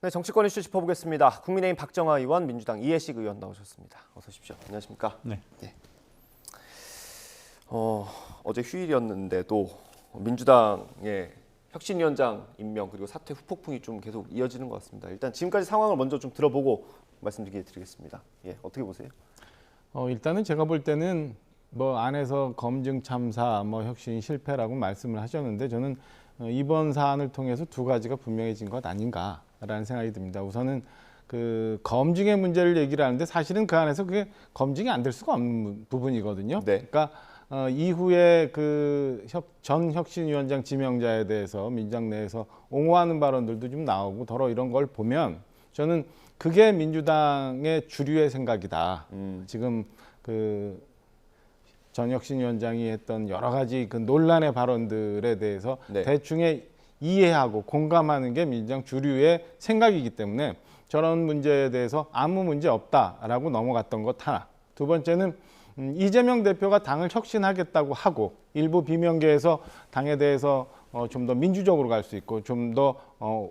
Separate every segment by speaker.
Speaker 1: 네, 정치권 이슈 짚어보겠습니다. 국민의힘 박정하 의원, 민주당 이해식 의원 나오셨습니다. 어서 오십시오. 안녕하십니까?
Speaker 2: 네.
Speaker 1: 네. 어제 휴일이었는데도 민주당의 혁신위원장 임명 그리고 사퇴 후폭풍이 좀 계속 이어지는 것 같습니다. 일단 지금까지 상황을 먼저 좀 들어보고 말씀드리겠습니다. 예, 어떻게 보세요?
Speaker 2: 일단은 제가 볼 때는 뭐 안에서 검증 참사, 혁신 실패라고 말씀을 하셨는데 저는 이번 사안을 통해서 두 가지가 분명해진 것 아닌가라는 생각이 듭니다. 우선은 그 검증의 문제를 얘기를 하는데 사실은 그 안에서 그게 검증이 안 될 수가 없는 부분이거든요.
Speaker 1: 네.
Speaker 2: 그러니까 이후에 그 전 혁신위원장 지명자에 대해서 민주당 내에서 옹호하는 발언들도 좀 나오고 더러 이런 걸 보면 저는 그게 민주당의 주류의 생각이다. 지금 그 전 혁신위원장이 했던 여러 가지 그 논란의 발언들에 대해서
Speaker 1: 네.
Speaker 2: 대충의 이해하고 공감하는 게 민주당 주류의 생각이기 때문에 저런 문제에 대해서 아무 문제 없다라고 넘어갔던 것 하나. 두 번째는 이재명 대표가 당을 혁신하겠다고 하고 일부 비명계에서 당에 대해서 좀 더 민주적으로 갈 수 있고 좀 더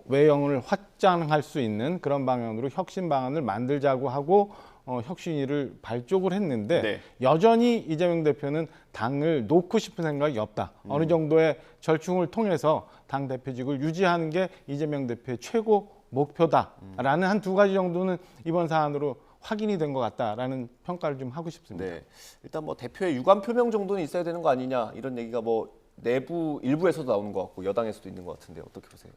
Speaker 2: 외형을 확장할 수 있는 그런 방향으로 혁신 방안을 만들자고 하고 혁신위를 발족을 했는데
Speaker 1: 네.
Speaker 2: 여전히 이재명 대표는 당을 놓고 싶은 생각이 없다. 어느 정도의 절충을 통해서 당 대표직을 유지하는 게 이재명 대표의 최고 목표다라는 한 두 가지 정도는 이번 사안으로 확인이 된 것 같다라는 평가를 좀 하고 싶습니다.
Speaker 1: 네. 일단 뭐 대표의 유감 표명 정도는 있어야 되는 거 아니냐 이런 얘기가 뭐 내부 일부에서도 나오는 것 같고 여당에서도 있는 것 같은데 어떻게 보세요?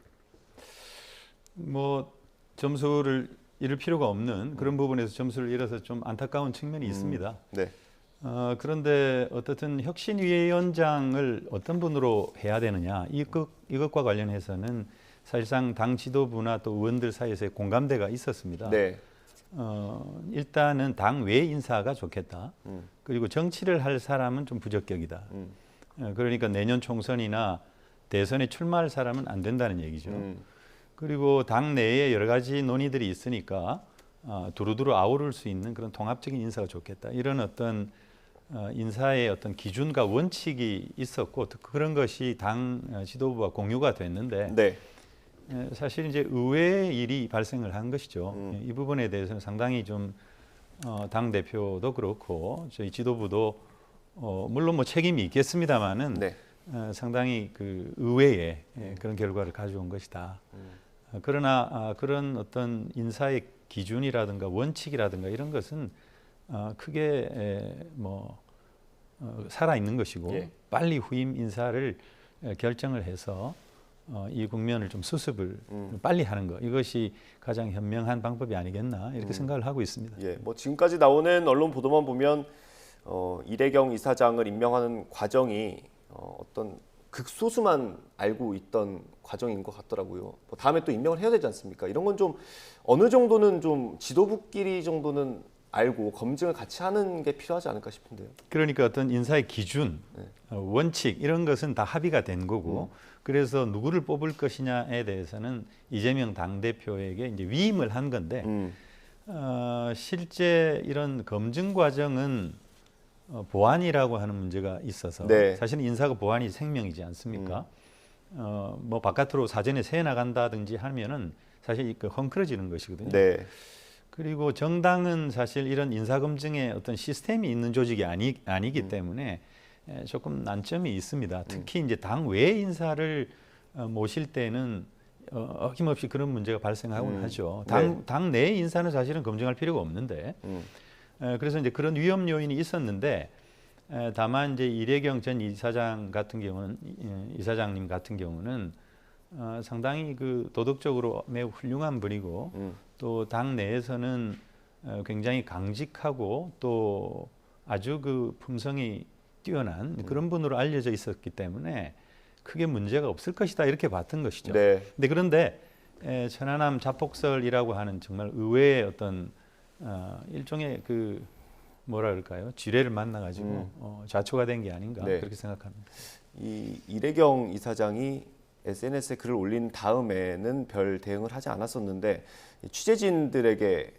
Speaker 3: 뭐 점수를 잃을 필요가 없는 그런 부분에서 점수를 잃어서 좀 안타까운 측면이 있습니다.
Speaker 1: 네.
Speaker 3: 그런데 어떻든 혁신위원장을 어떤 분으로 해야 되느냐 이것과 관련해서는 사실상 당 지도부나 또 의원들 사이에서의 공감대가 있었습니다.
Speaker 1: 네.
Speaker 3: 일단은 당 외 인사가 좋겠다. 그리고 정치를 할 사람은 좀 부적격이다. 그러니까 내년 총선이나 대선에 출마할 사람은 안 된다는 얘기죠. 그리고 당 내에 여러 가지 논의들이 있으니까 두루두루 아우를 수 있는 그런 통합적인 인사가 좋겠다. 이런 어떤 인사의 어떤 기준과 원칙이 있었고 그런 것이 당 지도부와 공유가 됐는데
Speaker 1: 네.
Speaker 3: 사실 이제 의외의 일이 발생을 한 것이죠. 이 부분에 대해서는 상당히 좀 당 대표도 그렇고 저희 지도부도 물론 뭐 책임이 있겠습니다만은
Speaker 1: 네.
Speaker 3: 상당히 그 의외의 그런 결과를 가져온 것이다. 그러나 그런 어떤 인사의 기준이라든가 원칙이라든가 이런 것은 크게 살아 있는 것이고
Speaker 1: 예.
Speaker 3: 빨리 후임 인사를 결정을 해서 이 국면을 좀 수습을 빨리 하는 것 이것이 가장 현명한 방법이 아니겠나 이렇게 생각을 하고 있습니다.
Speaker 1: 예. 뭐 지금까지 나오는 언론 보도만 보면 이래경 이사장을 임명하는 과정이 어떤 극소수만 알고 있던 과정인 것 같더라고요. 뭐 다음에 또 임명을 해야 되지 않습니까? 이런 건 좀 어느 정도는 좀 지도부끼리 정도는 알고 검증을 같이 하는 게 필요하지 않을까 싶은데요.
Speaker 3: 그러니까 어떤 인사의 기준, 원칙 이런 것은 다 합의가 된 거고 그래서 누구를 뽑을 것이냐에 대해서는 이재명 당대표에게 이제 위임을 한 건데 실제 이런 검증 과정은 보안이라고 하는 문제가 있어서
Speaker 1: 네.
Speaker 3: 사실 인사가 보안이 생명이지 않습니까? 뭐 바깥으로 사전에 새 나간다든지 하면은 사실 그 헝클어지는 것이거든요.
Speaker 1: 네.
Speaker 3: 그리고 정당은 사실 이런 인사 검증에 어떤 시스템이 있는 조직이 아니기 때문에 조금 난점이 있습니다. 특히 이제 당 외 인사를 모실 때는 어김없이 그런 문제가 발생하곤 하죠. 당 내 인사는 사실은 검증할 필요가 없는데 그래서 이제 그런 위험 요인이 있었는데 다만 이제 이래경 전 이사장 같은 경우는 이사장님 같은 경우는 상당히 그 도덕적으로 매우 훌륭한 분이고 또 당 내에서는 굉장히 강직하고 또 아주 그 품성이 뛰어난 그런 분으로 알려져 있었기 때문에 크게 문제가 없을 것이다 이렇게 봤던 것이죠.
Speaker 1: 네.
Speaker 3: 그런데 천안함 자폭설이라고 하는 정말 의외의 어떤 일종의 그 뭐라 그럴까요? 지뢰를 만나가지고 좌초가 된 게 아닌가
Speaker 1: 네.
Speaker 3: 그렇게 생각합니다.
Speaker 1: 이 이래경 이사장이 SNS에 글을 올린 다음에는 별 대응을 하지 않았었는데 취재진들에게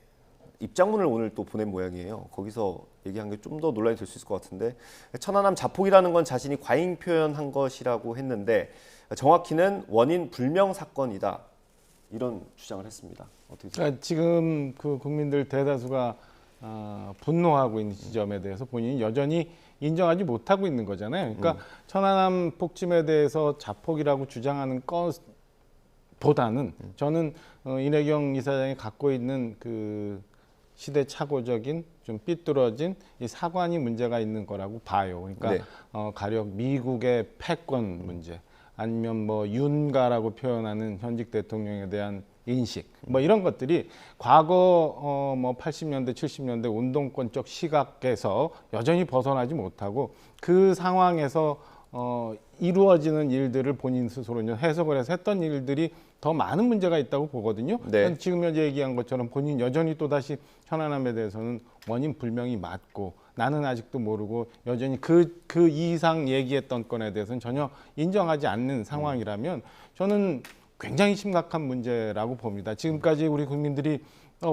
Speaker 1: 입장문을 오늘 또 보낸 모양이에요. 거기서 얘기한 게 좀 더 논란이 될 수 있을 것 같은데 천안함 자폭이라는 건 자신이 과잉 표현한 것이라고 했는데 정확히는 원인 불명 사건이다. 이런 주장을 했습니다. 어떻게 생각하세요?
Speaker 2: 그러니까 지금 그 국민들 대다수가 분노하고 있는 지점에 대해서 본인이 여전히 인정하지 못하고 있는 거잖아요. 그러니까 천안함 폭침에 대해서 자폭이라고 주장하는 것보다는 저는 이내경 이사장이 갖고 있는 그 시대착오적인 좀 삐뚤어진 이 사관이 문제가 있는 거라고 봐요. 그러니까
Speaker 1: 네.
Speaker 2: 가령 미국의 패권 문제, 아니면 뭐 윤가라고 표현하는 현직 대통령에 대한 인식, 뭐 이런 것들이 과거 뭐 80년대, 70년대 운동권적 시각에서 여전히 벗어나지 못하고 그 상황에서 이루어지는 일들을 본인 스스로 이제 해석을 해서 했던 일들이 더 많은 문제가 있다고 보거든요.
Speaker 1: 네.
Speaker 2: 지금 현재 얘기한 것처럼 본인 여전히 또 다시 현안함에 대해서는 원인 불명이 맞고 나는 아직도 모르고 여전히 그 이상 얘기했던 건에 대해서는 전혀 인정하지 않는 상황이라면 저는 굉장히 심각한 문제라고 봅니다. 지금까지 우리 국민들이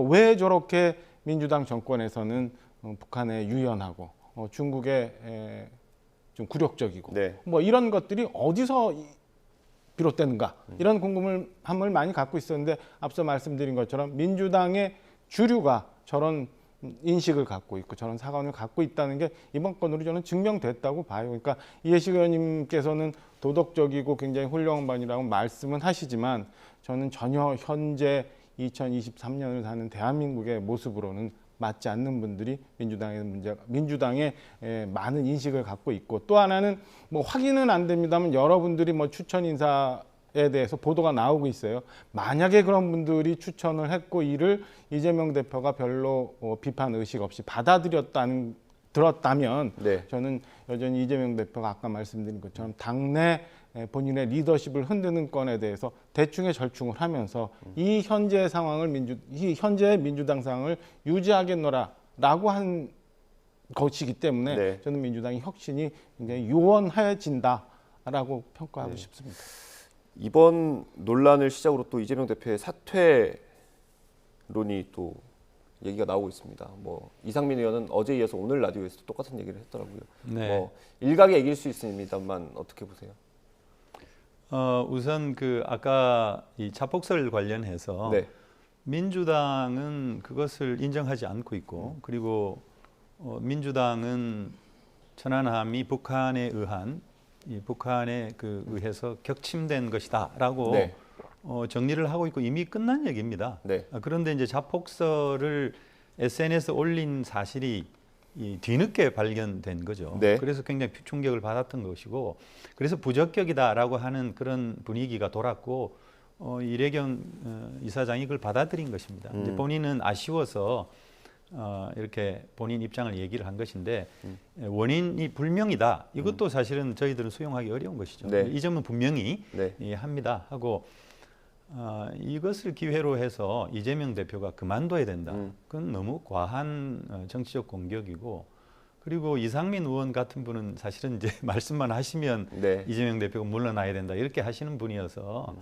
Speaker 2: 왜 저렇게 민주당 정권에서는 북한에 유연하고 중국에 좀 굴욕적이고
Speaker 1: 네.
Speaker 2: 뭐 이런 것들이 어디서 비롯되는가 이런 궁금함을 많이 갖고 있었는데 앞서 말씀드린 것처럼 민주당의 주류가 저런 인식을 갖고 있고 저런 사관을 갖고 있다는 게 이번 건으로 저는 증명됐다고 봐요. 그러니까 이해식 의원님께서는 도덕적이고 굉장히 훌륭한 분이라고 말씀은 하시지만 저는 전혀 현재 2023년을 사는 대한민국의 모습으로는 맞지 않는 분들이 민주당의 많은 인식을 갖고 있고 또 하나는 뭐 확인은 안 됩니다만 여러분들이 뭐 추천 인사에 대해서 보도가 나오고 있어요. 만약에 그런 분들이 추천을 했고 이를 이재명 대표가 별로 비판 의식 없이 들었다면
Speaker 1: 네.
Speaker 2: 저는 여전히 이재명 대표가 아까 말씀드린 것처럼 당내 본인의 리더십을 흔드는 건에 대해서 대충의 절충을 하면서 이 현재 상황을 이 현재 민주당 상황을 유지하겠노라라고 한 것이기 때문에
Speaker 1: 네.
Speaker 2: 저는 민주당의 혁신이 굉장히 요원해진다라고 평가하고
Speaker 1: 네.
Speaker 2: 싶습니다.
Speaker 1: 이번 논란을 시작으로 또 이재명 대표의 사퇴론이 또 얘기가 나오고 있습니다. 뭐 이상민 의원은 어제 이어서 오늘 라디오에서 똑같은 얘기를 했더라고요.
Speaker 3: 네.
Speaker 1: 뭐 일각에 이길 수 있습니다만 어떻게 보세요?
Speaker 3: 우선 그 아까 이 자폭설 관련해서
Speaker 1: 네.
Speaker 3: 민주당은 그것을 인정하지 않고 있고 그리고 민주당은 천안함이 북한에 의해서 격침된 것이다라고
Speaker 1: 네.
Speaker 3: 정리를 하고 있고 이미 끝난 얘기입니다.
Speaker 1: 네.
Speaker 3: 그런데 이제 자폭설을 SNS에 올린 사실이 뒤늦게 발견된 거죠.
Speaker 1: 네.
Speaker 3: 그래서 굉장히 충격을 받았던 것이고 그래서 부적격이다라고 하는 그런 분위기가 돌았고 이래경 이사장이 그걸 받아들인 것입니다. 이제 본인은 아쉬워서 이렇게 본인 입장을 얘기를 한 것인데 원인이 불명이다. 이것도 사실은 저희들은 수용하기 어려운 것이죠.
Speaker 1: 네.
Speaker 3: 이 점은 분명히
Speaker 1: 네.
Speaker 3: 합니다 하고 이것을 기회로 해서 이재명 대표가 그만둬야 된다. 그건 너무 과한 정치적 공격이고 그리고 이상민 의원 같은 분은 사실은 이제 말씀만 하시면
Speaker 1: 네.
Speaker 3: 이재명 대표가 물러나야 된다 이렇게 하시는 분이어서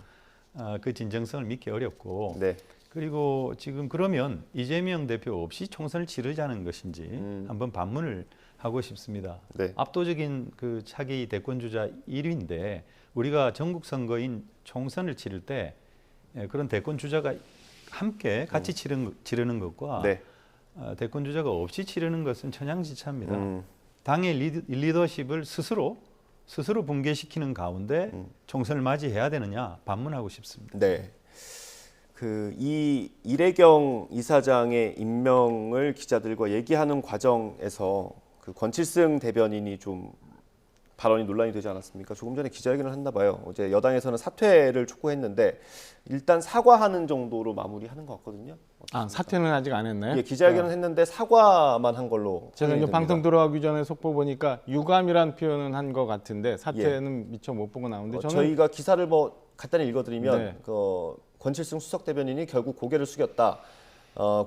Speaker 3: 그 진정성을 믿기 어렵고
Speaker 1: 네.
Speaker 3: 그리고 지금 그러면 이재명 대표 없이 총선을 치르자는 것인지 한번 반문을 하고 싶습니다.
Speaker 1: 네.
Speaker 3: 압도적인 그 차기 대권 주자 1위인데 우리가 전국 선거인 총선을 치를 때 그런 대권 주자가 함께 같이 치르는 것과
Speaker 1: 네.
Speaker 3: 대권 주자가 없이 치르는 것은 천양지차입니다. 당의 리더십을 스스로 붕괴시키는 가운데 총선을 맞이해야 되느냐 반문하고 싶습니다.
Speaker 1: 네. 그 이 이래경 이사장의 임명을 기자들과 얘기하는 과정에서 그 권칠승 대변인이 좀 발언이 논란이 되지 않았습니까? 조금 전에 기자회견을 했나 봐요. 어제 여당에서는 사퇴를 촉구했는데 일단 사과하는 정도로 마무리하는 것 같거든요. 어떻습니까?
Speaker 2: 사퇴는 아직 안 했나요?
Speaker 1: 예, 기자회견은 했는데 사과만 한 걸로
Speaker 2: 제가 이제
Speaker 1: 확인이
Speaker 2: 방송
Speaker 1: 됩니다.
Speaker 2: 들어가기 전에 속보 보니까 유감이란 표현은 한 것 같은데 사퇴는 미처 못 보고 나오는데 저는
Speaker 1: 저희가 기사를 뭐 간단히 읽어드리면
Speaker 2: 네.
Speaker 1: 그 권칠승 수석 대변인이 결국 고개를 숙였다.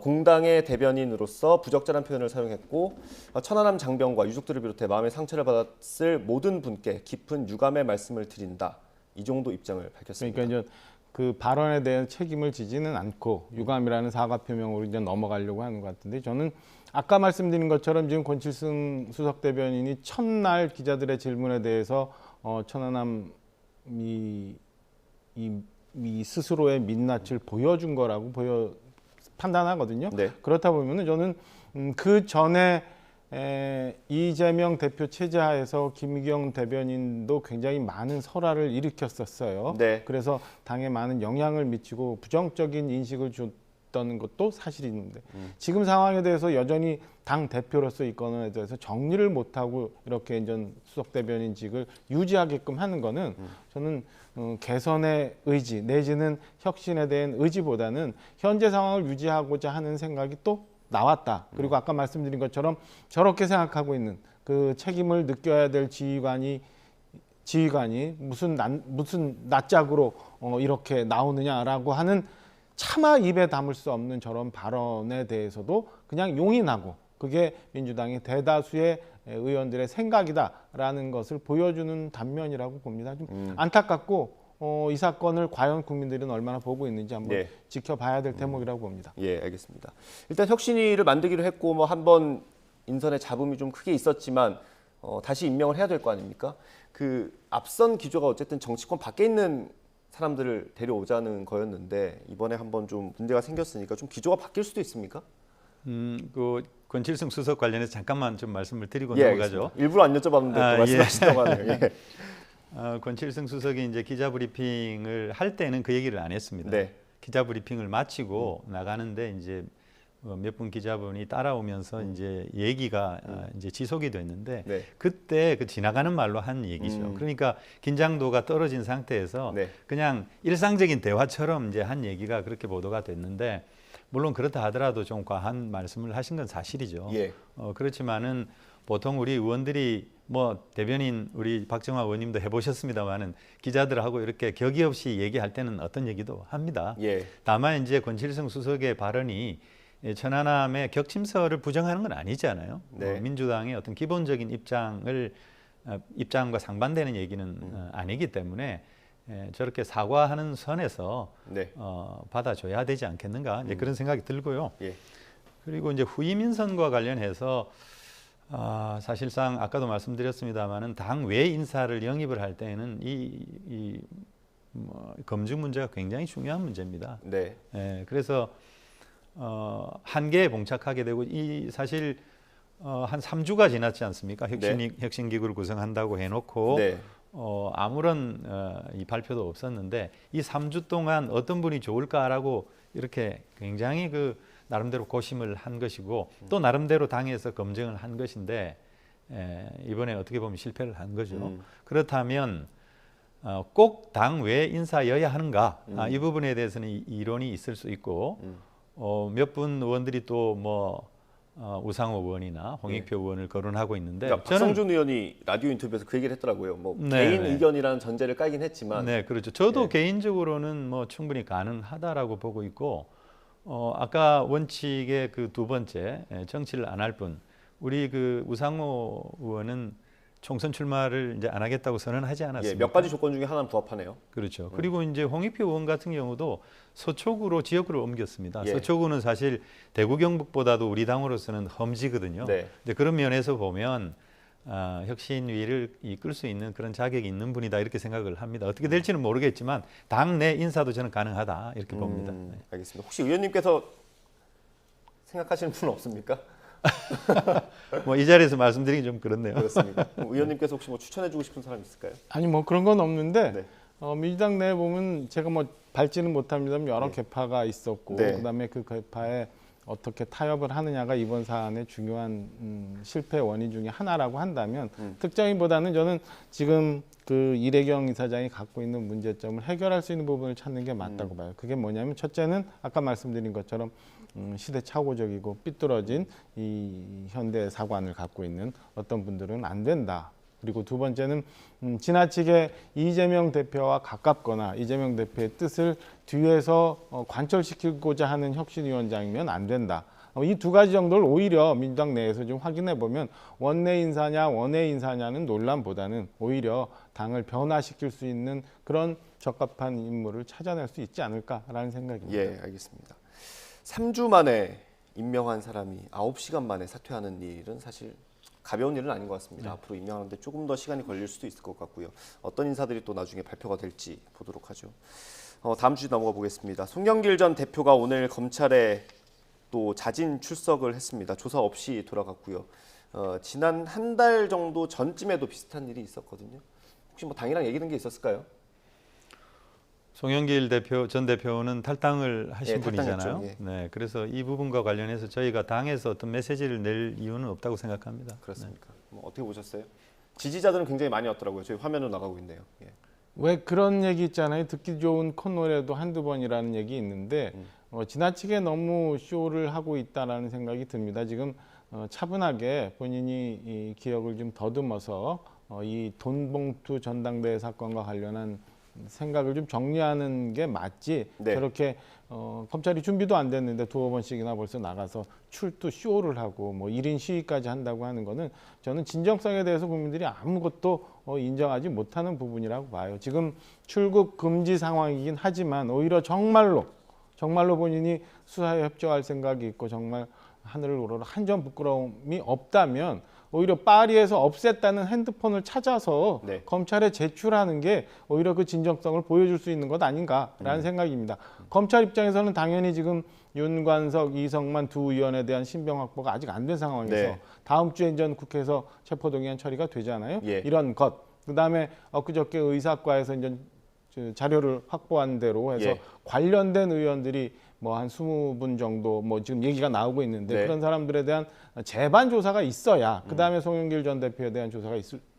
Speaker 1: 공당의 대변인으로서 부적절한 표현을 사용했고 천안함 장병과 유족들을 비롯해 마음의 상처를 받았을 모든 분께 깊은 유감의 말씀을 드린다. 이 정도 입장을 밝혔습니다.
Speaker 2: 그러니까 이제 그 발언에 대한 책임을 지지는 않고 유감이라는 사과 표명으로 이제 넘어가려고 하는 것 같은데 저는 아까 말씀드린 것처럼 지금 권칠승 수석 대변인이 첫날 기자들의 질문에 대해서 천안함 이 이 스스로의 민낯을 보여준 거라고 판단하거든요.
Speaker 1: 네.
Speaker 2: 그렇다 보면은 저는 그 전에 이재명 대표 체제하에서 김의겸 대변인도 굉장히 많은 설화를 일으켰었어요.
Speaker 1: 네.
Speaker 2: 그래서 당에 많은 영향을 미치고 부정적인 인식을 줬던 것도 사실인데 지금 상황에 대해서 여전히 당 대표로서 이 건에 대해서 정리를 못하고 이렇게 이제 수석 대변인직을 유지하게끔 하는 거는 저는 개선의 의지 내지는 혁신에 대한 의지보다는 현재 상황을 유지하고자 하는 생각이 또 나왔다. 그리고 아까 말씀드린 것처럼 저렇게 생각하고 있는 그 책임을 느껴야 될 지휘관이 무슨 낯짝으로 이렇게 나오느냐라고 하는 차마 입에 담을 수 없는 저런 발언에 대해서도 그냥 용인하고 그게 민주당의 대다수의 의원들의 생각이다라는 것을 보여주는 단면이라고 봅니다. 좀 안타깝고 이 사건을 과연 국민들은 얼마나 보고 있는지 한번
Speaker 1: 네.
Speaker 2: 지켜봐야 될 대목이라고 봅니다.
Speaker 1: 예, 알겠습니다. 일단 혁신위를 만들기로 했고 뭐 한번 인선에 잡음이 좀 크게 있었지만 다시 임명을 해야 될 거 아닙니까? 그 앞선 기조가 어쨌든 정치권 밖에 있는 사람들을 데려오자는 거였는데 이번에 한번 좀 문제가 생겼으니까 좀 기조가 바뀔 수도 있습니까?
Speaker 3: 그 권칠승 수석 관련해서 잠깐만 좀 말씀을 드리고
Speaker 1: 예,
Speaker 3: 넘어가죠.
Speaker 1: 알겠습니다. 일부러 안 여쭤봤는데 또 말씀하시다고 하네요. 예.
Speaker 3: 권칠승 수석이 이제 기자 브리핑을 할 때는 그 얘기를 안 했습니다.
Speaker 1: 네.
Speaker 3: 기자 브리핑을 마치고 나가는데 이제 몇 분 기자분이 따라오면서 이제 얘기가 이제 지속이 됐는데
Speaker 1: 네.
Speaker 3: 그때 그 지나가는 말로 한 얘기죠. 그러니까 긴장도가 떨어진 상태에서
Speaker 1: 네.
Speaker 3: 그냥 일상적인 대화처럼 이제 한 얘기가 그렇게 보도가 됐는데 물론 그렇다 하더라도 좀 과한 말씀을 하신 건 사실이죠.
Speaker 1: 예.
Speaker 3: 그렇지만은 보통 우리 의원들이 뭐 대변인 우리 박정화 의원님도 해보셨습니다만은 기자들하고 이렇게 격의 없이 얘기할 때는 어떤 얘기도 합니다.
Speaker 1: 예.
Speaker 3: 다만 이제 권칠승 수석의 발언이 천안함의 격침설을 부정하는 건 아니잖아요.
Speaker 1: 네.
Speaker 3: 민주당의 어떤 기본적인 입장과 상반되는 얘기는 아니기 때문에 저렇게 사과하는 선에서
Speaker 1: 네.
Speaker 3: 받아줘야 되지 않겠는가 이제 그런 생각이 들고요.
Speaker 1: 예.
Speaker 3: 그리고 이제 후임 인선과 관련해서 사실상 아까도 말씀드렸습니다만은 당 외 인사를 영입을 할 때는 검증 문제가 굉장히 중요한 문제입니다.
Speaker 1: 네.
Speaker 3: 그래서 한계에 봉착하게 되고 이 사실 한 3주가 지났지 않습니까? 혁신기구를 구성한다고 해놓고
Speaker 1: 네.
Speaker 3: 아무런 이 발표도 없었는데 이 3주 동안 어떤 분이 좋을까라고 이렇게 굉장히 그 나름대로 고심을 한 것이고 또 나름대로 당에서 검증을 한 것인데 이번에 어떻게 보면 실패를 한 거죠. 그렇다면 꼭 당 외 인사여야 하는가? 이 부분에 대해서는 이론이 있을 수 있고 몇 분 의원들이 또 뭐 우상호 의원이나 홍익표 의원을 거론하고 있는데
Speaker 1: 그러니까 박성준 의원이 라디오 인터뷰에서 그 얘기를 했더라고요. 뭐 개인 의견이라는 전제를 깔긴 했지만
Speaker 3: 네, 그렇죠. 저도
Speaker 1: 예.
Speaker 3: 개인적으로는 뭐 충분히 가능하다라고 보고 있고 아까 원칙의 그 두 번째 정치를 안 할 뿐 우리 그 우상호 의원은 총선 출마를 이제 안 하겠다고 선언하지 않았습니까?
Speaker 1: 예, 몇 가지 조건 중에 하나는 부합하네요.
Speaker 3: 그렇죠. 그리고 이제 홍익표 의원 같은 경우도 서초구로 지역구를 옮겼습니다.
Speaker 1: 예.
Speaker 3: 서초구는 사실 대구 경북보다도 우리 당으로서는 험지거든요.
Speaker 1: 네.
Speaker 3: 근데 그런 면에서 보면 혁신위를 이끌 수 있는 그런 자격이 있는 분이다 이렇게 생각을 합니다. 어떻게 될지는 모르겠지만 당내 인사도 저는 가능하다 이렇게 봅니다. 네.
Speaker 1: 알겠습니다. 혹시 의원님께서 생각하시는 분은 없습니까?
Speaker 3: 뭐 이 자리에서 말씀드리기 좀 그렇네요.
Speaker 1: 그렇습니다. 의원님께서 혹시 뭐 추천해주고 싶은 사람 있을까요?
Speaker 2: 아니 뭐 그런 건 없는데
Speaker 1: 네.
Speaker 2: 민주당 내에 보면 제가 뭐 밟지는 못합니다만 여러
Speaker 1: 네.
Speaker 2: 개파가 있었고
Speaker 1: 네.
Speaker 2: 그다음에 그 개파에 어떻게 타협을 하느냐가 이번 사안의 중요한 실패 원인 중에 하나라고 한다면 특정인보다는 저는 지금 그 이래경 이사장이 갖고 있는 문제점을 해결할 수 있는 부분을 찾는 게 맞다고 봐요. 그게 뭐냐면 첫째는 아까 말씀드린 것처럼 시대착오적이고 삐뚤어진 이 현대 사관을 갖고 있는 어떤 분들은 안 된다. 그리고 두 번째는 지나치게 이재명 대표와 가깝거나 이재명 대표의 뜻을 뒤에서 관철시키고자 하는 혁신위원장이면 안 된다. 이 두 가지 정도를 오히려 민주당 내에서 좀 확인해 보면 원내 인사냐 원외 인사냐는 논란보다는 오히려 당을 변화시킬 수 있는 그런 적합한 인물을 찾아낼 수 있지 않을까라는 생각입니다.
Speaker 1: 예, 알겠습니다. 3주 만에 임명한 사람이 9시간 만에 사퇴하는 일은 사실 가벼운 일은 아닌 것 같습니다.
Speaker 3: 네.
Speaker 1: 앞으로 임명하는데 조금 더 시간이 걸릴 수도 있을 것 같고요. 어떤 인사들이 또 나중에 발표가 될지 보도록 하죠. 다음 주제 넘어가 보겠습니다. 송영길 전 대표가 오늘 검찰에 또 자진 출석을 했습니다. 조사 없이 돌아갔고요. 지난 한 달 정도 전쯤에도 비슷한 일이 있었거든요. 혹시 뭐 당이랑 얘기된 게 있었을까요?
Speaker 3: 송영길 전 대표는 탈당을 하신
Speaker 1: 예, 탈당했죠.
Speaker 3: 분이잖아요.
Speaker 1: 예.
Speaker 3: 네, 그래서 이 부분과 관련해서 저희가 당에서 어떤 메시지를 낼 이유는 없다고 생각합니다.
Speaker 1: 그렇습니까? 뭐 어떻게 보셨어요? 지지자들은 굉장히 많이 왔더라고요. 저희 화면으로 나가고 있네요. 예.
Speaker 2: 왜 그런 얘기 있잖아요. 듣기 좋은 콧노래도 한두 번이라는 얘기 있는데 지나치게 너무 쇼를 하고 있다라는 생각이 듭니다. 지금 차분하게 본인이 이 기억을 좀 더듬어서 이 돈봉투 전당대회 사건과 관련한 생각을 좀 정리하는 게 맞지.
Speaker 1: 네.
Speaker 2: 저렇게 검찰이 준비도 안 됐는데 두어 번씩이나 벌써 나가서 출두 쇼를 하고 뭐 1인 시위까지 한다고 하는 거는 저는 진정성에 대해서 국민들이 아무것도 인정하지 못하는 부분이라고 봐요. 지금 출국 금지 상황이긴 하지만 오히려 정말로 본인이 수사에 협조할 생각이 있고 정말 하늘을 우러러 한 점 부끄러움이 없다면 오히려 파리에서 없앴다는 핸드폰을 찾아서
Speaker 1: 네.
Speaker 2: 검찰에 제출하는 게 오히려 그 진정성을 보여줄 수 있는 것 아닌가라는 생각입니다. 검찰 입장에서는 당연히 지금 윤관석, 이성만 두 의원에 대한 신병 확보가 아직 안 된 상황에서
Speaker 1: 네.
Speaker 2: 다음 주에 이제 국회에서 체포동의안 처리가 되잖아요.
Speaker 1: 예.
Speaker 2: 이런 것. 그다음에 엊그저께 의사과에서 이제 자료를 확보한 대로 해서
Speaker 1: 예.
Speaker 2: 관련된 의원들이 뭐 한 20분 정도 뭐 지금 얘기가 나오고 있는데
Speaker 1: 네.
Speaker 2: 그런 사람들에 대한 재반 조사가 있어야 그다음에 송영길 전 대표에 대한 조사가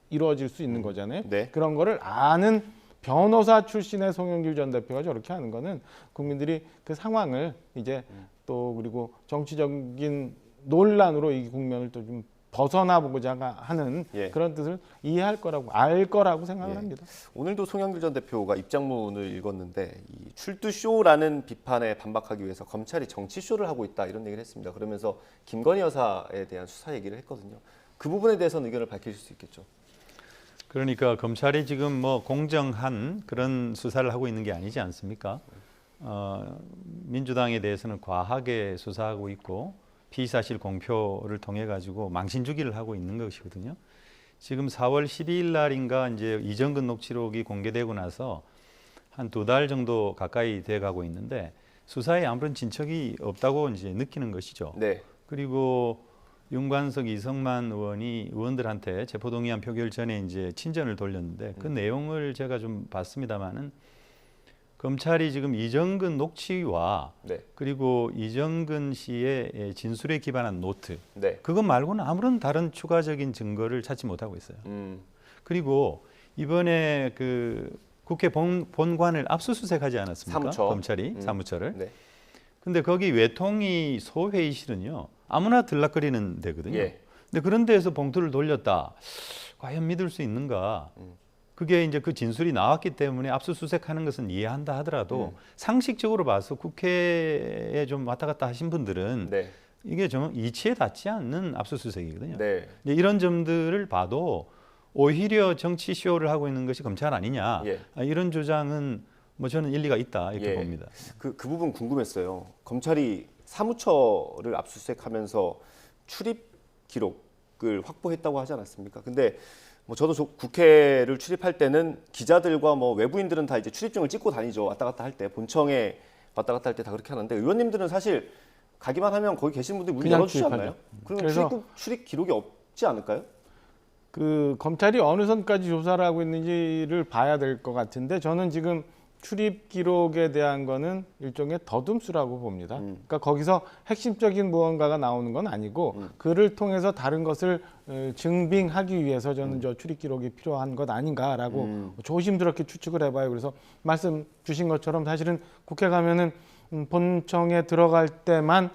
Speaker 2: 이루어질 수 있는 거잖아요.
Speaker 1: 네.
Speaker 2: 그런 거를 아는 변호사 출신의 송영길 전 대표가 저렇게 하는 거는 국민들이 그 상황을 이제 또 그리고 정치적인 논란으로 이 국면을 또 좀 벗어나 보고자 하는
Speaker 1: 예.
Speaker 2: 그런 뜻을 이해할 거라고 알 거라고 생각을
Speaker 1: 예.
Speaker 2: 합니다.
Speaker 1: 오늘도 송영길 전 대표가 입장문을 읽었는데 이 출두쇼라는 비판에 반박하기 위해서 검찰이 정치쇼를 하고 있다 이런 얘기를 했습니다. 그러면서 김건희 여사에 대한 수사 얘기를 했거든요. 그 부분에 대해서는 의견을 밝히실 수 있겠죠.
Speaker 3: 그러니까 검찰이 지금 뭐 공정한 그런 수사를 하고 있는 게 아니지 않습니까? 민주당에 대해서는 과하게 수사하고 있고 피의사실 공표를 통해 가지고 망신주기를 하고 있는 것이거든요. 지금 4월 12일 날인가 이제 이정근 녹취록이 공개되고 나서 한 2달 정도 가까이 돼 가고 있는데 수사에 아무런 진척이 없다고 이제 느끼는 것이죠.
Speaker 1: 네.
Speaker 3: 그리고 윤관석, 이성만 의원들한테 체포동의안 표결 전에 이제 친전을 돌렸는데 그 내용을 제가 좀 봤습니다만은 검찰이 지금 이정근 녹취와
Speaker 1: 네.
Speaker 3: 그리고 이정근 씨의 진술에 기반한 노트
Speaker 1: 네.
Speaker 3: 그것 말고는 아무런 다른 추가적인 증거를 찾지 못하고 있어요. 그리고 이번에 그 국회 본관을 압수수색하지 않았습니까?
Speaker 1: 사무처.
Speaker 3: 검찰이 사무처를.
Speaker 1: 네.
Speaker 3: 근데 거기 외통위 소회의실은요 아무나 들락거리는 데거든요.
Speaker 1: 예.
Speaker 3: 근데 그런 데에서 봉투를 돌렸다. 과연 믿을 수 있는가? 그게 이제 그 진술이 나왔기 때문에 압수수색하는 것은 이해한다 하더라도 상식적으로 봐서 국회에 좀 왔다 갔다 하신 분들은
Speaker 1: 네.
Speaker 3: 이게 좀 이치에 닿지 않는 압수수색이거든요.
Speaker 1: 네.
Speaker 3: 이제 이런 점들을 봐도 오히려 정치 쇼를 하고 있는 것이 검찰 아니냐
Speaker 1: 예.
Speaker 3: 이런 주장은 뭐 저는 일리가 있다 이렇게
Speaker 1: 예.
Speaker 3: 봅니다.
Speaker 1: 그 부분 궁금했어요. 검찰이 사무처를 압수수색하면서 출입 기록을 확보했다고 하지 않았습니까? 근데 뭐 저도 국회를 출입할 때는 기자들과 뭐 외부인들은 다 이제 출입증을 찍고 다니죠. 왔다 갔다 할 때 본청에 왔다 갔다 할 때 다 그렇게 하는데 의원님들은 사실 가기만 하면 거기 계신 분들이 문
Speaker 2: 그냥
Speaker 1: 열어주지 않나요? 그러면
Speaker 2: 그래서
Speaker 1: 출입 기록이 없지 않을까요?
Speaker 2: 그 검찰이 어느 선까지 조사를 하고 있는지를 봐야 될 것 같은데 저는 지금 출입 기록에 대한 거는 일종의 더듬수라고 봅니다. 그러니까 거기서 핵심적인 무언가가 나오는 건 아니고 그를 통해서 다른 것을 증빙하기 위해서 저는 저 출입 기록이 필요한 것 아닌가라고 조심스럽게 추측을 해봐요. 그래서 말씀 주신 것처럼 사실은 국회 가면은 본청에 들어갈 때만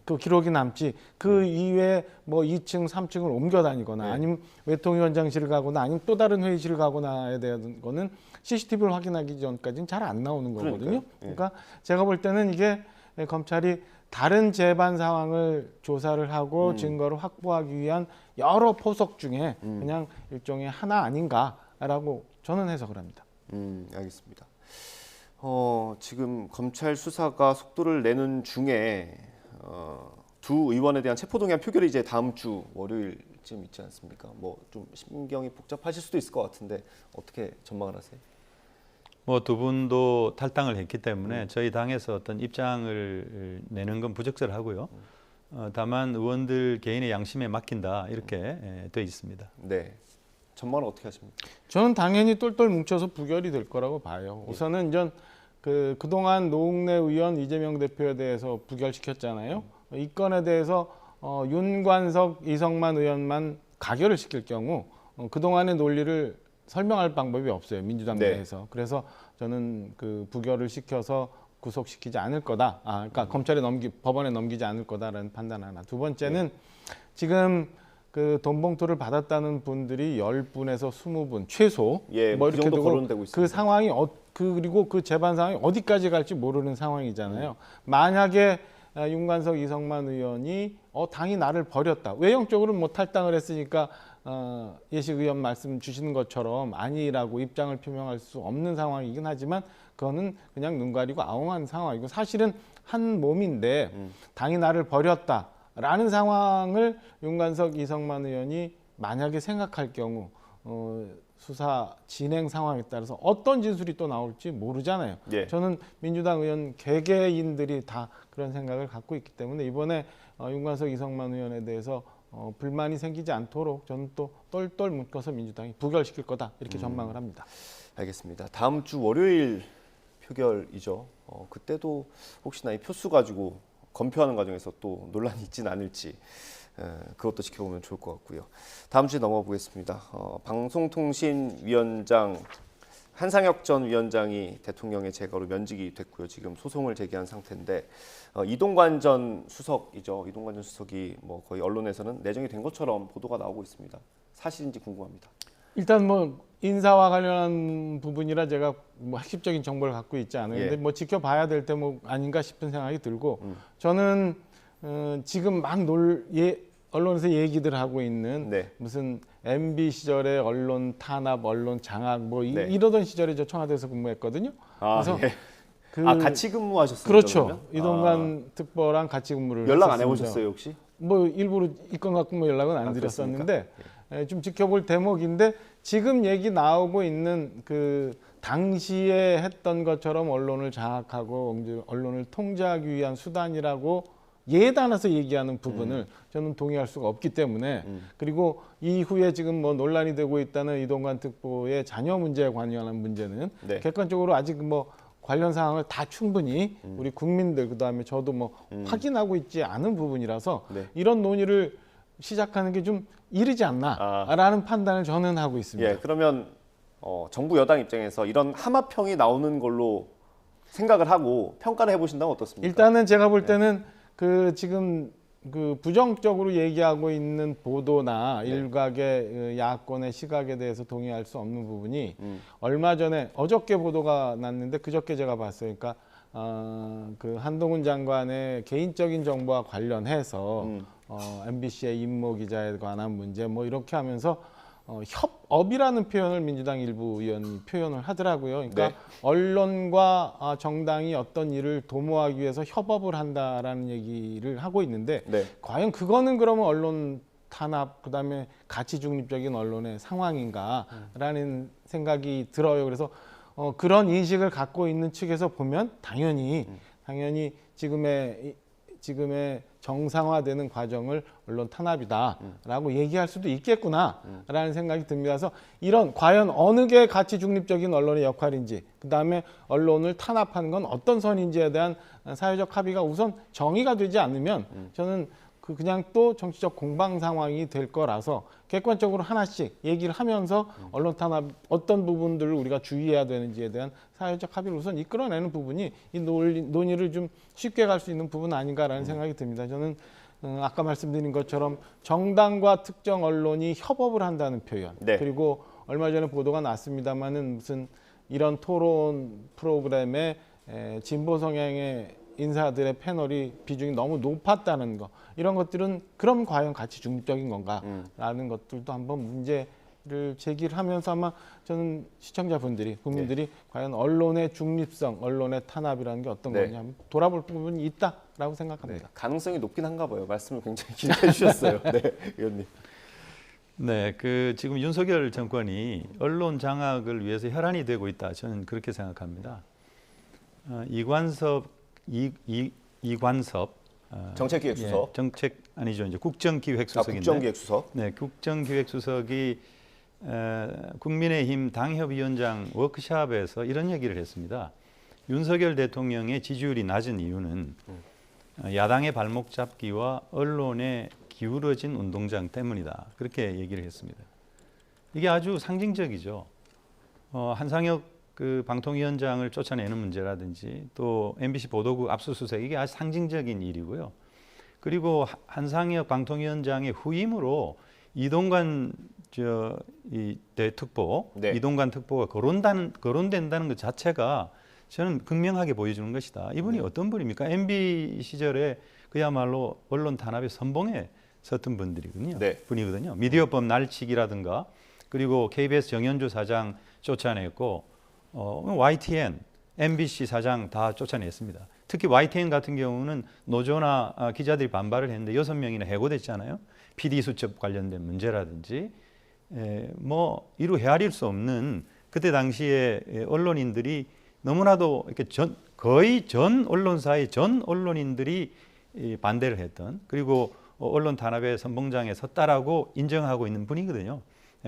Speaker 2: 그 기록이 남지 그 이외에 뭐 2층, 3층을 옮겨 다니거나 아니면 외통위원장실을 가거나 아니면 또 다른 회의실을 가거나에 대한 거는 CCTV를 확인하기 전까지는 잘 안 나오는 거거든요. 그러니까 제가 볼 때는 이게 검찰이 다른 재반 상황을 조사를 하고 증거를 확보하기 위한 여러 포석 중에 그냥 일종의 하나 아닌가라고 저는 해석을 합니다.
Speaker 1: 알겠습니다. 지금 검찰 수사가 속도를 내는 중에 두 의원에 대한 체포동의안 표결이 이제 다음 주 월요일쯤 있지 않습니까? 뭐 좀 신경이 복잡하실 수도 있을 것 같은데 어떻게 전망을 하세요?
Speaker 3: 뭐 두 분도 탈당을 했기 때문에 저희 당에서 어떤 입장을 내는 건 부적절하고요. 다만 의원들 개인의 양심에 맡긴다 이렇게 돼 있습니다.
Speaker 1: 네. 전망은 어떻게 하십니까?
Speaker 2: 저는 당연히 똘똘 뭉쳐서 부결이 될 거라고 봐요. 우선은 이제 그동안 노웅래 의원 이재명 대표에 대해서 부결시켰잖아요. 이 건에 대해서 윤관석, 이성만 의원만 가결을 시킬 경우 그동안의 논리를 설명할 방법이 없어요. 민주당
Speaker 1: 네.
Speaker 2: 내에서. 그래서 저는 그 부결을 시켜서 구속시키지 않을 거다. 그러니까 법원에 넘기지 않을 거다라는 판단 하나. 두 번째는 지금 그 돈 봉투를 받았다는 분들이 10분에서 20분 최소
Speaker 1: 예,
Speaker 2: 뭐
Speaker 1: 그
Speaker 2: 이렇게
Speaker 1: 정도
Speaker 2: 두고
Speaker 1: 거론되고 있습니다.
Speaker 2: 그 상황이 그리고 그 재반 상황이 어디까지 갈지 모르는 상황이잖아요. 만약에 윤관석, 이성만 의원이 당이 나를 버렸다. 외형적으로는 뭐 탈당을 했으니까 예식 의원 말씀 주시는 것처럼 아니라고 입장을 표명할 수 없는 상황이긴 하지만 그거는 그냥 눈 가리고 아웅한 상황이고 사실은 한 몸인데 당이 나를 버렸다라는 상황을 윤관석, 이성만 의원이 만약에 생각할 경우 수사 진행 상황에 따라서 어떤 진술이 또 나올지 모르잖아요.
Speaker 1: 예.
Speaker 2: 저는 민주당 의원 개개인들이 다 그런 생각을 갖고 있기 때문에 이번에 윤관석, 이성만 의원에 대해서 불만이 생기지 않도록 저는 또 똘똘 묶어서 민주당이 부결시킬 거다 이렇게 전망을 합니다.
Speaker 1: 알겠습니다. 다음 주 월요일 표결이죠. 그때도 혹시나 이 표수 가지고 검표하는 과정에서 또 논란이 있지는 않을지 그것도 지켜보면 좋을 것 같고요. 다음 주에 넘어가 보겠습니다. 방송통신위원장 한상혁 전 위원장이 대통령의 재가로 면직이 됐고요. 지금 소송을 제기한 상태인데 이동관 전 수석이죠. 이동관 전 수석이 뭐 거의 언론에서는 내정이 된 것처럼 보도가 나오고 있습니다. 사실인지 궁금합니다.
Speaker 2: 일단 뭐 인사와 관련한 부분이라 제가 뭐 핵심적인 정보를 갖고 있지 않은데
Speaker 1: 예.
Speaker 2: 뭐 지켜봐야 될 때 뭐 아닌가 싶은 생각이 들고 저는 지금 막 언론에서 얘기들 하고 있는
Speaker 1: 네.
Speaker 2: 무슨 MB 시절에 언론 탄압, 언론 장악 뭐
Speaker 1: 네.
Speaker 2: 이러던 시절에 저 청와대에서 근무했거든요. 그래서
Speaker 1: 예. 같이 근무하셨어요?
Speaker 2: 그렇죠.
Speaker 1: 그러면?
Speaker 2: 이동관 특보랑 같이 근무를
Speaker 1: 연락 안
Speaker 2: 했었습니다.
Speaker 1: 해보셨어요 혹시?
Speaker 2: 뭐 일부러 이건 갖고 뭐 연락은 안 드렸었는데 좀 지켜볼 대목인데 지금 얘기 나오고 있는 그 당시에 했던 것처럼 언론을 장악하고 언론을 통제하기 위한 수단이라고 예단해서 얘기하는 부분을 저는 동의할 수가 없기 때문에 그리고 이후에 지금 뭐 논란이 되고 있다는 이동관 특보의 자녀 문제에 관여하는 문제는
Speaker 1: 네.
Speaker 2: 객관적으로 아직 뭐 관련 사항을 다 충분히 우리 국민들 그다음에 저도 뭐 확인하고 있지 않은 부분이라서
Speaker 1: 네.
Speaker 2: 이런 논의를 시작하는 게 좀 이르지 않나라는 판단을 저는 하고 있습니다.
Speaker 1: 예, 그러면 정부 여당 입장에서 이런 하마평이 나오는 걸로 생각을 하고 평가를 해보신다면 어떻습니까?
Speaker 2: 일단은 제가 볼 때는 그 지금 그 부정적으로 얘기하고 있는 보도나 일각의 그 야권의 시각에 대해서 동의할 수 없는 부분이 얼마 전에 어저께 보도가 났는데 그저께 제가 봤어요. 그러니까 그 한동훈 장관의 개인적인 정보와 관련해서 MBC의 임모 기자에 관한 문제 뭐 이렇게 하면서 협업이라는 표현을 민주당 일부 의원이 표현을 하더라고요. 그러니까
Speaker 1: 네.
Speaker 2: 언론과 정당이 어떤 일을 도모하기 위해서 협업을 한다라는 얘기를 하고 있는데
Speaker 1: 네.
Speaker 2: 과연 그거는 그러면 언론 탄압 그다음에 가치 중립적인 언론의 상황인가라는 생각이 들어요. 그래서 그런 인식을 갖고 있는 측에서 보면 당연히 지금의 정상화되는 과정을 언론 탄압이다라고 얘기할 수도 있겠구나라는 생각이 듭니다. 그래서 이런 과연 어느 게 가치 중립적인 언론의 역할인지 그다음에 언론을 탄압하는 건 어떤 선인지에 대한 사회적 합의가 우선 정의가 되지 않으면 저는 그냥 또 정치적 공방 상황이 될 거라서 객관적으로 하나씩 얘기를 하면서 언론 탄압 어떤 부분들을 우리가 주의해야 되는지에 대한 사회적 합의를 우선 이끌어내는 부분이 이 논의를 좀 쉽게 갈 수 있는 부분 아닌가라는 생각이 듭니다. 저는 아까 말씀드린 것처럼 정당과 특정 언론이 협업을 한다는 표현
Speaker 1: 네.
Speaker 2: 그리고 얼마 전에 보도가 났습니다마는 무슨 이런 토론 프로그램에 진보 성향의 인사들의 패널이 비중이 너무 높았다는 거 이런 것들은 그럼 과연 가치 중립적인 건가라는 것들도 한번 문제를 제기를 하면서 아마 저는 시청자분들이 국민들이 과연 언론의 중립성, 언론의 탄압이라는 게 어떤 거냐 한번 돌아볼 부분이 있다라고 생각합니다.
Speaker 1: 가능성이 높긴 한가 봐요. 말씀을 굉장히 길게 해주셨어요. 네, 의원님.
Speaker 3: 네, 그 지금 윤석열 정권이 언론 장악을 위해서 혈안이 되고 있다. 저는 그렇게 생각합니다. 이관섭
Speaker 1: 정책기획수석.
Speaker 3: 예, 정책 아니죠. 이제 국정기획수석인데.
Speaker 1: 국정기획수석.
Speaker 3: 네, 국정기획수석이 국민의힘 당협위원장 워크숍에서 이런 얘기를 했습니다. 윤석열 대통령의 지지율이 낮은 이유는 야당의 발목 잡기와 언론의 기울어진 운동장 때문이다. 그렇게 얘기를 했습니다. 이게 아주 상징적이죠. 한상혁 그 방통위원장을 쫓아내는 문제라든지 또 MBC 보도국 압수수색 이게 아주 상징적인 일이고요. 그리고 한상혁 방통위원장의 후임으로 이동관 이 대특보,
Speaker 1: 네.
Speaker 3: 이동관 특보가 거론된다는 것 자체가 저는 극명하게 보여주는 것이다. 이분이 어떤 분입니까? MB 시절에 그야말로 언론 탄압의 선봉에 섰던 분들이거든요.
Speaker 1: 네.
Speaker 3: 분이거든요. 미디어법 날치기라든가 그리고 KBS 정현주 사장 쫓아냈고 YTN, MBC 사장 다 쫓아냈습니다. 특히 YTN 같은 경우는 노조나 기자들이 반발을 했는데 6명이나 해고됐잖아요. PD 수첩 관련된 문제라든지 뭐 이루 헤아릴 수 없는 그때 당시에 언론인들이 너무나도 이렇게 거의 전 언론사의 전 언론인들이 반대를 했던 그리고 언론 탄압의 선봉장에 섰다라고 인정하고 있는 분이거든요.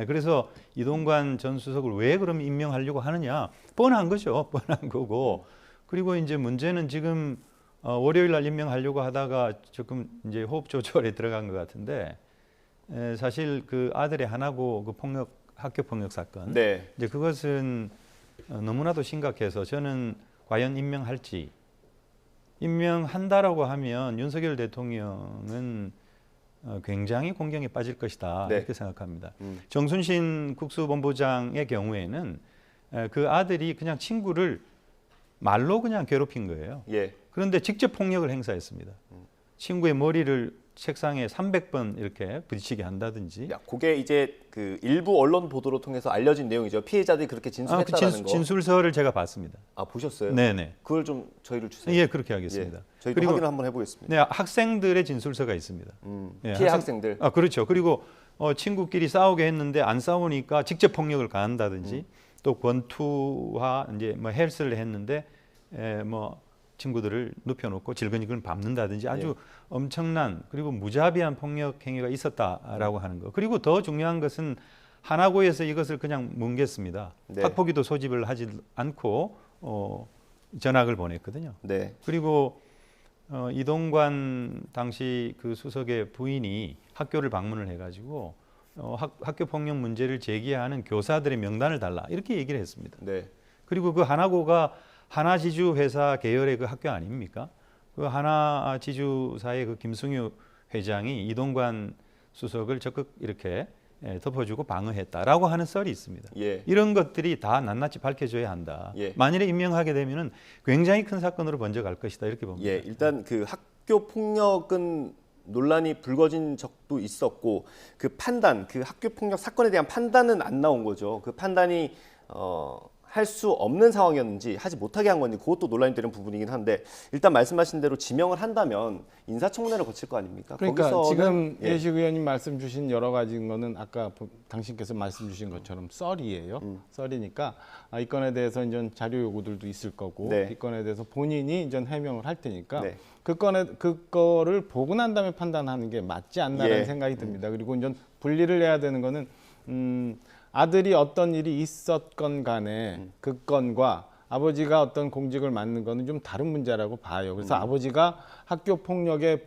Speaker 3: 그래서 이동관 전 수석을 왜 그럼 임명하려고 하느냐? 뻔한 거죠. 뻔한 거고. 그리고 이제 문제는 지금 월요일 날 임명하려고 하다가 조금 이제 호흡 조절에 들어간 것 같은데 사실 그 아들의 하나고 그 학교 폭력 사건.
Speaker 1: 네.
Speaker 3: 이제 그것은 너무나도 심각해서 저는 과연 임명한다라고 하면 윤석열 대통령은 굉장히 공경에 빠질 것이다.
Speaker 1: 네.
Speaker 3: 이렇게 생각합니다. 정순신 국수본부장의 경우에는 그 아들이 그냥 친구를 말로 그냥 괴롭힌 거예요.
Speaker 1: 예.
Speaker 3: 그런데 직접 폭력을 행사했습니다. 친구의 머리를 책상에 300번 이렇게 부딪히게 한다든지.
Speaker 1: 야, 그게 이제 그 일부 언론 보도를 통해서 알려진 내용이죠. 피해자들이 그렇게 진술했다는 거.
Speaker 3: 진술서를 제가 봤습니다.
Speaker 1: 아, 보셨어요?
Speaker 3: 네네.
Speaker 1: 그걸 좀 저희를 주세요.
Speaker 3: 예, 그렇게 하겠습니다.
Speaker 1: 예. 저희도
Speaker 3: 그리고
Speaker 1: 확인을 한번 해보겠습니다.
Speaker 3: 네, 학생들의 진술서가 있습니다. 예,
Speaker 1: 피해 학생들.
Speaker 3: 그렇죠. 그리고 친구끼리 싸우게 했는데 안 싸우니까 직접 폭력을 가한다든지 또 권투와 이제 뭐 헬스를 했는데 뭐 친구들을 눕혀놓고 질근질근 밟는다든지 아주 엄청난 그리고 무자비한 폭력 행위가 있었다라고 하는 거. 그리고 더 중요한 것은 하나고에서 이것을 그냥 뭉갰습니다.
Speaker 1: 네.
Speaker 3: 학폭위도 소집을 하지 않고 전학을 보냈거든요.
Speaker 1: 네.
Speaker 3: 그리고 이동관 당시 그 수석의 부인이 학교를 방문을 해가지고 학교 폭력 문제를 제기하는 교사들의 명단을 달라 이렇게 얘기를 했습니다.
Speaker 1: 네.
Speaker 3: 그리고 그 하나고가 하나지주 회사 계열의 그 학교 아닙니까? 그 하나지주사의 그 김승유 회장이 이동관 수석을 적극 이렇게 덮어주고 방어했다라고 하는 썰이 있습니다.
Speaker 1: 예.
Speaker 3: 이런 것들이 다 낱낱이 밝혀져야 한다.
Speaker 1: 예.
Speaker 3: 만일에 임명하게 되면은 굉장히 큰 사건으로 번져갈 것이다 이렇게 봅니다.
Speaker 1: 예. 일단 그 학교 폭력은 논란이 불거진 적도 있었고 그 판단, 그 학교 폭력 사건에 대한 판단은 안 나온 거죠. 그 판단이 할 수 없는 상황이었는지 하지 못하게 한 건지 그것도 논란이 되는 부분이긴 한데 일단 말씀하신 대로 지명을 한다면 인사청문회를 거칠 거 아닙니까?
Speaker 2: 그러니까
Speaker 1: 거기서는,
Speaker 2: 지금
Speaker 1: 예.
Speaker 2: 예식 의원님 말씀 주신 여러 가지 거는 아까 당신께서 말씀 주신 것처럼 썰이에요. 썰이니까 이 건에 대해서 이제 자료 요구들도 있을 거고
Speaker 1: 네.
Speaker 2: 이 건에 대해서 본인이 이제 해명을 할 테니까
Speaker 1: 네.
Speaker 2: 그거를 보고 난 다음에 판단하는 게 맞지 않나라는
Speaker 1: 예.
Speaker 2: 생각이 듭니다. 그리고 이제 분리를 해야 되는 거는 아들이 어떤 일이 있었건 간에 그 건과 아버지가 어떤 공직을 맡는 거는 좀 다른 문제라고 봐요. 그래서 아버지가 학교 폭력을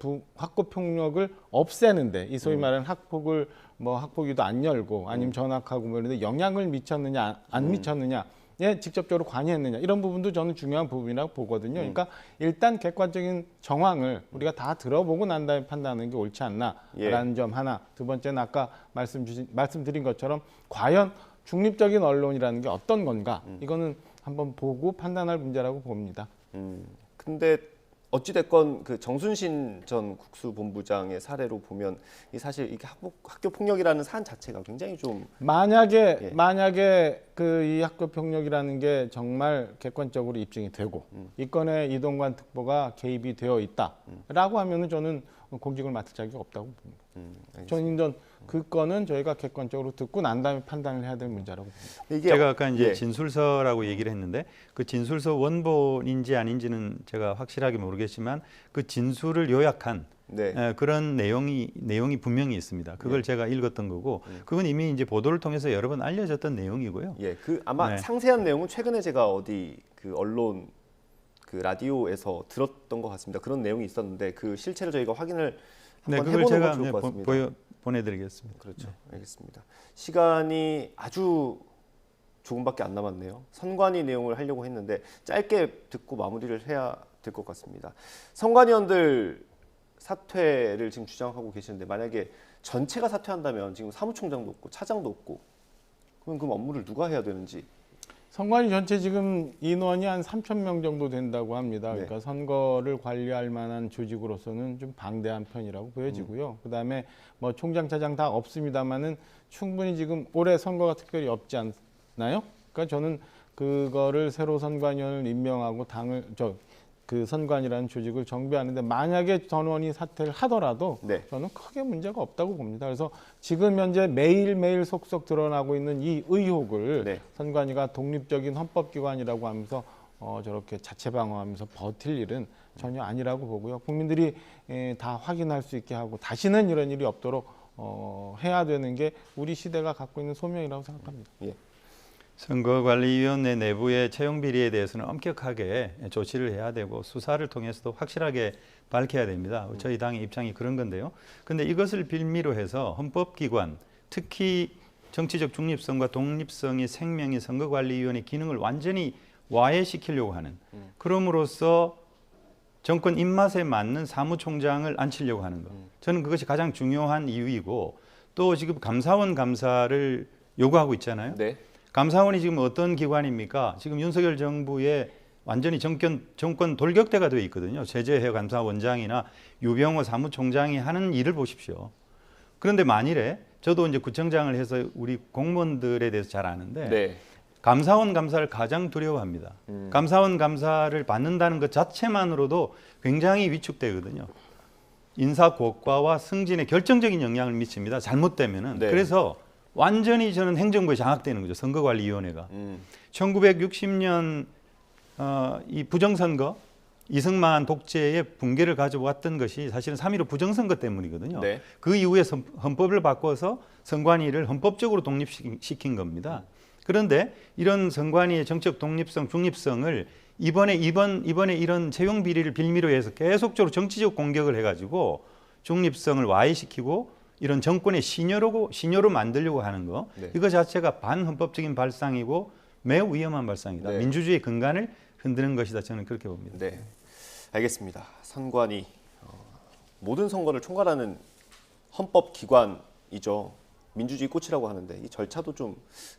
Speaker 2: 없애는데 이 소위 말하는 학폭위도 안 열고 아니면 전학하고 뭐 이런데 영향을 미쳤느냐 안 미쳤느냐에 직접적으로 관여했느냐 이런 부분도 저는 중요한 부분이라고 보거든요. 그러니까 일단 객관적인 정황을 우리가 다 들어보고 난 다음에 판단하는 게 옳지 않나라는 점 하나. 두 번째는 아까 말씀드린 것처럼 과연 중립적인 언론이라는 게 어떤 건가 이거는 한번 보고 판단할 문제라고 봅니다.
Speaker 1: 근데 어찌 됐건 그 정순신 전 국수본부장의 사례로 보면 이 사실 이게 학교 폭력이라는 사안 자체가 굉장히 좀
Speaker 2: 만약에 그 이 학교 폭력이라는 게 정말 객관적으로 입증이 되고 이 건에 이동관 특보가 개입이 되어 있다라고 하면은 저는 공직을 맡을 자격이 없다고 봅니다. 저는 그 건은 저희가 객관적으로 듣고 난 다음에 판단을 해야 될 문제라고 봅니다.
Speaker 1: 이게
Speaker 3: 제가 아까 이제
Speaker 1: 예.
Speaker 3: 진술서라고 얘기를 했는데 그 진술서 원본인지 아닌지는 제가 확실하게 모르겠지만 그 진술을 요약한
Speaker 1: 네.
Speaker 3: 그런 내용이 분명히 있습니다. 그걸 제가 읽었던 거고 그건 이미 이제 보도를 통해서 여러 번 알려졌던 내용이고요.
Speaker 1: 예, 그 아마
Speaker 3: 네.
Speaker 1: 상세한 내용은 최근에 제가 어디 그 언론 그 라디오에서 들었던 것 같습니다. 그런 내용이 있었는데 그 실체를 저희가 확인을
Speaker 3: 네,
Speaker 1: 한번
Speaker 3: 그걸
Speaker 1: 해보는
Speaker 3: 제가
Speaker 1: 건 좋을 것 같습니다.
Speaker 3: 보내드리겠습니다.
Speaker 1: 그렇죠. 알겠습니다. 시간이 아주 조금밖에 안 남았네요. 선관위 내용을 하려고 했는데 짧게 듣고 마무리를 해야 될 것 같습니다. 선관위원들 사퇴를 지금 주장하고 계시는데 만약에 전체가 사퇴한다면 지금 사무총장도 없고 차장도 없고 그럼 업무를 누가 해야 되는지.
Speaker 2: 선관위 전체 지금 인원이 한 3,000명 정도 된다고 합니다.
Speaker 1: 네.
Speaker 2: 그러니까 선거를 관리할 만한 조직으로서는 좀 방대한 편이라고 보여지고요. 그다음에 뭐 총장, 차장 다 없습니다만은 충분히 지금 올해 선거가 특별히 없지 않나요? 그러니까 저는 그거를 새로 선관위원을 임명하고 그 선관위라는 조직을 정비하는데 만약에 전원이 사퇴를 하더라도
Speaker 1: 네.
Speaker 2: 저는 크게 문제가 없다고 봅니다. 그래서 지금 현재 매일매일 속속 드러나고 있는 이 의혹을
Speaker 1: 네.
Speaker 2: 선관위가 독립적인 헌법기관이라고 하면서 저렇게 자체 방어하면서 버틸 일은 전혀 아니라고 보고요. 국민들이 다 확인할 수 있게 하고 다시는 이런 일이 없도록 해야 되는 게 우리 시대가 갖고 있는 소명이라고 생각합니다.
Speaker 1: 예.
Speaker 3: 선거관리위원회 내부의 채용 비리에 대해서는 엄격하게 조치를 해야 되고 수사를 통해서도 확실하게 밝혀야 됩니다. 저희 당의 입장이 그런 건데요. 그런데 이것을 빌미로 해서 헌법기관, 특히 정치적 중립성과 독립성이 생명인 선거관리위원회 기능을 완전히 와해시키려고 하는 그럼으로써 정권 입맛에 맞는 사무총장을 앉히려고 하는 것. 저는 그것이 가장 중요한 이유이고 또 지금 감사원 감사를 요구하고 있잖아요.
Speaker 1: 네.
Speaker 3: 감사원이 지금 어떤 기관입니까? 지금 윤석열 정부의 완전히 정권 돌격대가 되어 있거든요. 최재해 감사원장이나 유병호 사무총장이 하는 일을 보십시오. 그런데 만일에 저도 이제 구청장을 해서 우리 공무원들에 대해서 잘 아는데
Speaker 1: 네.
Speaker 3: 감사원 감사를 가장 두려워합니다. 감사원 감사를 받는다는 것 자체만으로도 굉장히 위축되거든요. 인사 고과와 승진에 결정적인 영향을 미칩니다. 잘못되면은.
Speaker 1: 네.
Speaker 3: 그래서 완전히 저는 행정부에 장악되는 거죠. 선거관리위원회가. 1960년 이 부정선거 이승만 독재의 붕괴를 가져왔던 것이 사실은 3.15 부정선거 때문이거든요.
Speaker 1: 네.
Speaker 3: 그 이후에 헌법을 바꿔서 선관위를 헌법적으로 독립시킨 겁니다. 그런데 이런 선관위의 정책 독립성, 중립성을 이번에 이런 채용 비리를 빌미로 해서 계속적으로 정치적 공격을 해가지고 중립성을 와해시키고 이런 정권의 신여로 만들려고 하는 거,
Speaker 1: 네.
Speaker 3: 이거 자체가 반헌법적인 발상이고 매우 위험한 발상이다.
Speaker 1: 네.
Speaker 3: 민주주의의 근간을 흔드는 것이다. 저는 그렇게 봅니다.
Speaker 1: 네. 알겠습니다. 선관위 모든 선거를 총괄하는 헌법기관이죠. 민주주의 꽃이라고 하는데 이 절차도 좀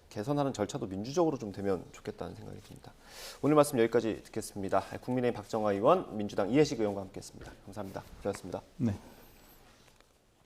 Speaker 1: 개선하는 절차도 민주적으로 좀 되면 좋겠다는 생각이 듭니다. 오늘 말씀 여기까지 듣겠습니다. 국민의힘 박정화 의원, 민주당 이해식 의원과 함께했습니다. 감사합니다. 고맙습니다.
Speaker 3: 네.